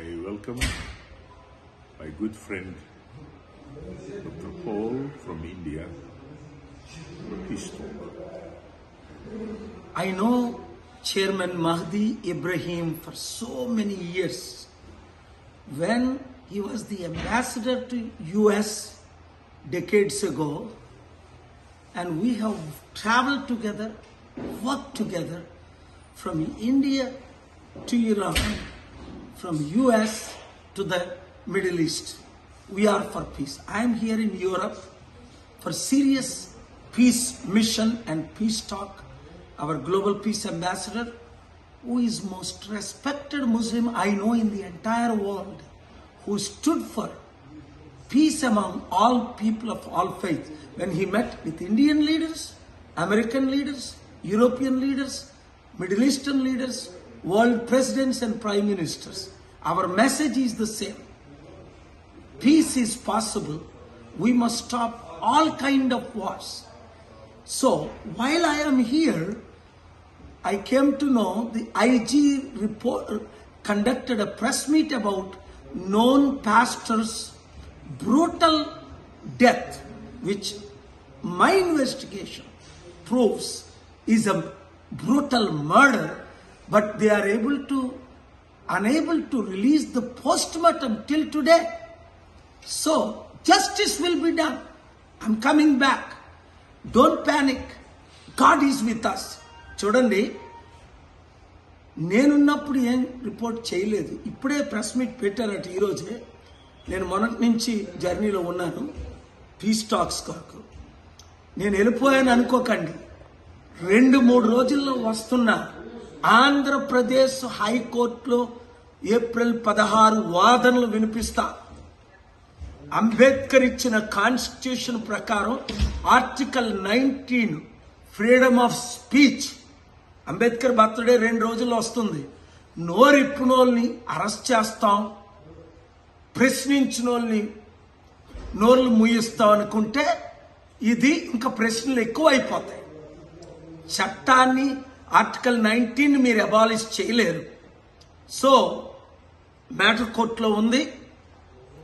I welcome my good friend Dr. Paul from India for Peace Talk. I know Chairman Mahdi Ibrahim for so many years. When he was the ambassador to US decades ago, and we have traveled together, worked together from India to Iran, from US to the Middle East. We are for peace. I am here in Europe for serious peace mission and peace talk. Our global peace ambassador, who is most respected Muslim I know in the entire world, who stood for peace among all people of all faiths. When he met with Indian leaders, American leaders, European leaders, Middle Eastern leaders, world presidents and prime ministers, our message is the same. Peace is possible. We must stop all kind of wars. So while I am here, I came to know the IG report conducted a press meet about known pastor's brutal death, which my investigation proves is a brutal murder, but they are unable to release the postmortem till today. So justice will be done. I'm coming back. Don't panic. God is with us. చూడండి, నేనున్నప్పుడు ఏం report చేయలేదు. ఇప్పుడే press meet పెట్టారట ఈరోజే. నేను మొన్నటి నుంచి జర్నీలో ఉన్నాను పీస్ టాక్స్ కొరకు. నేను వెళ్ళిపోయాను అనుకోకండి. 2-3 రోజుల్లో వస్తున్నా. ఆంధ్రప్రదేశ్ హైకోర్టులో ఏప్రిల్ 16 వాదనలు వినిపిస్తా. అంబేద్కర్ ఇచ్చిన కాన్స్టిట్యూషన్ ప్రకారం article 19 freedom of speech. Ambedkar birthday 2 రోజుల్లో వస్తుంది. నోరిప్పునోల్ని అరెస్ట్ చేస్తాం, ప్రశ్నించినోల్ని నోర్లు ముయిస్తాం అనుకుంటే ఇది ఇంకా ప్రశ్నలు ఎక్కువ అయిపోతాయి. చట్టాన్ని ఆర్టికల్ 19 మీరు అబాలిష్ చేయలేరు. సో మ్యాటర్ కోర్టులో ఉంది.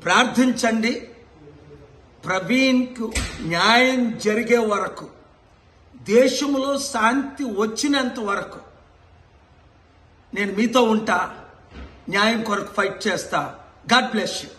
ప్రార్థించండి. ప్రవీణ్కు న్యాయం జరిగే వరకు, దేశంలో శాంతి వచ్చినంత వరకు నేను మీతో ఉంటా. న్యాయం కొరకు ఫైట్ చేస్తా. God bless you.